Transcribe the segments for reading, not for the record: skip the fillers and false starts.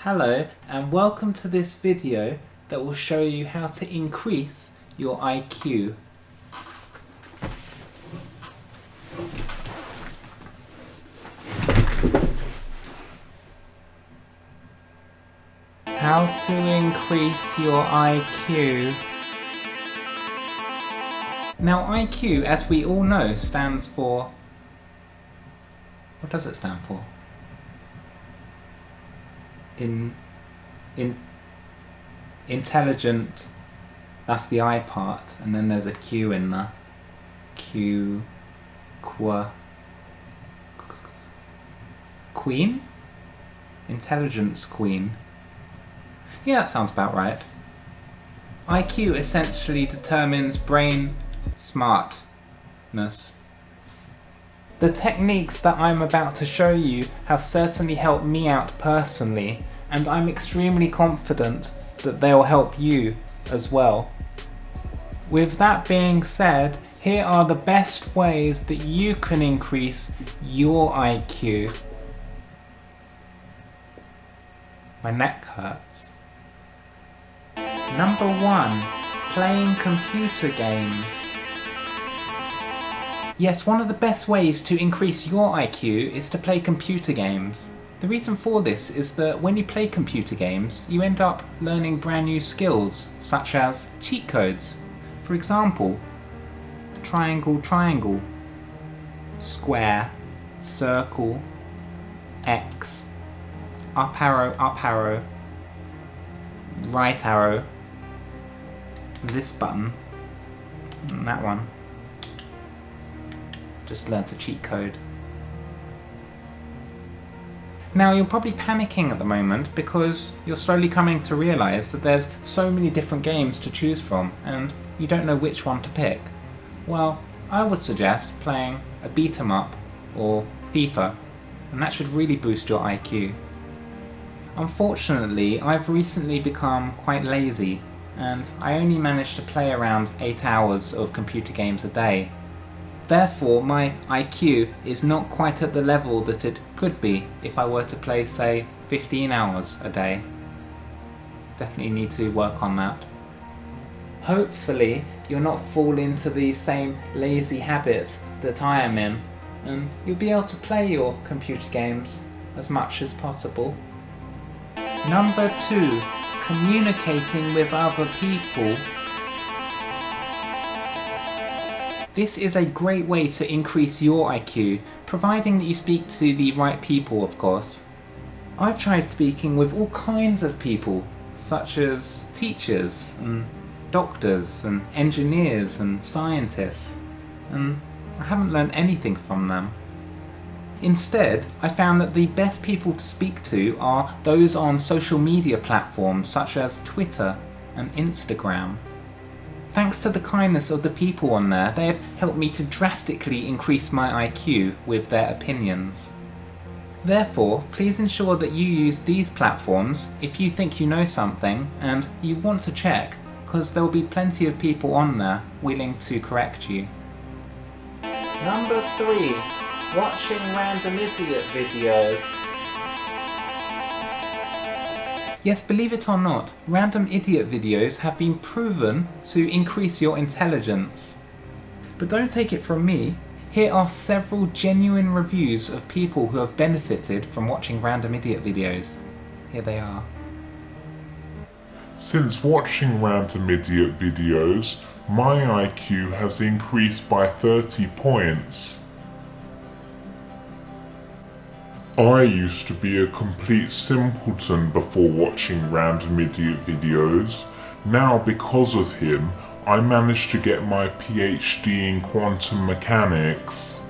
Hello and welcome to this video that will show you how to increase your IQ. How to increase your IQ. Now IQ, as we all know, stands for... What does it stand for? Intelligent, that's the I part, and then there's a Q in there. Queen? Intelligence Queen. Yeah, that sounds about right. IQ essentially determines brain smartness. The techniques that I'm about to show you have certainly helped me out personally, and I'm extremely confident that they'll help you as well. With that being said, here are the best ways that you can increase your IQ. My neck hurts. Number 1, playing computer games. Yes, one of the best ways to increase your IQ is to play computer games. The reason for this is that when you play computer games, you end up learning brand new skills, such as cheat codes. For example, triangle, triangle, square, circle, X, up arrow, right arrow, this button, and that one. Just learnt a cheat code. Now you're probably panicking at the moment because you're slowly coming to realise that there's so many different games to choose from and you don't know which one to pick. Well, I would suggest playing a beat 'em up or FIFA, and that should really boost your IQ. Unfortunately, I've recently become quite lazy and I only manage to play around 8 hours of computer games a day. Therefore, my IQ is not quite at the level that it could be if I were to play, say, 15 hours a day. Definitely need to work on that. Hopefully, you'll not fall into these same lazy habits that I am in, and you'll be able to play your computer games as much as possible. Number 2, communicating with other people. This is a great way to increase your IQ, providing that you speak to the right people, of course. I've tried speaking with all kinds of people, such as teachers and doctors and engineers and scientists, and I haven't learned anything from them. Instead, I found that the best people to speak to are those on social media platforms such as Twitter and Instagram. Thanks to the kindness of the people on there, they have helped me to drastically increase my IQ with their opinions. Therefore, please ensure that you use these platforms if you think you know something and you want to check, because there will be plenty of people on there willing to correct you. Number 3, watching random idiot videos. Yes, believe it or not, random idiot videos have been proven to increase your intelligence. But don't take it from me, here are several genuine reviews of people who have benefited from watching random idiot videos. Here they are. Since watching random idiot videos, my IQ has increased by 30 points. I used to be a complete simpleton before watching random idiot videos. Now, because of him, I managed to get my PhD in quantum mechanics.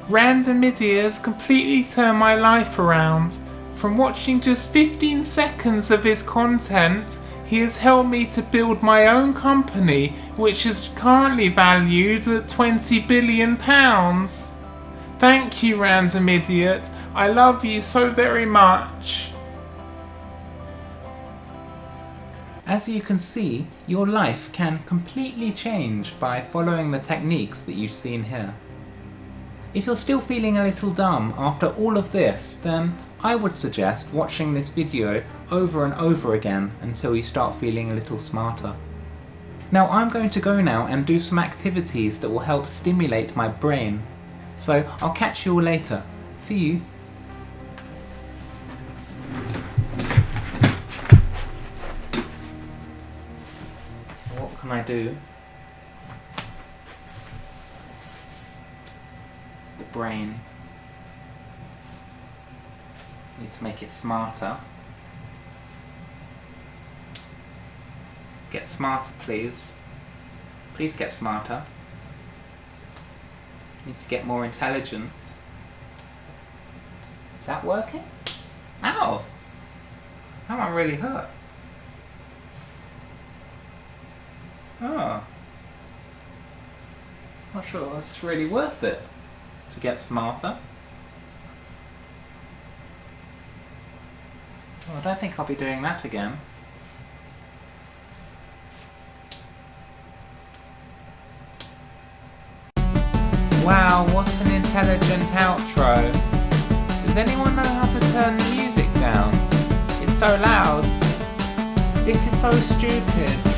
Random idiots completely turned my life around. From watching just 15 seconds of his content, he has helped me to build my own company, which is currently valued at £20 billion. Thank you, Random Idiot. I love you so very much. As you can see, your life can completely change by following the techniques that you've seen here. If you're still feeling a little dumb after all of this, then I would suggest watching this video over and over again until you start feeling a little smarter. Now I'm going to go now and do some activities that will help stimulate my brain. So I'll catch you all later. See you. What can I do? The brain. Need to make it smarter. Get smarter, please. Please get smarter. Need to get more intelligent. Is that working? Ow! That one really hurt. Oh. Not sure it's really worth it to get smarter. Well, I don't think I'll be doing that again. Wow, what an intelligent outro. Does anyone know how to turn the music down? It's so loud. This is so stupid.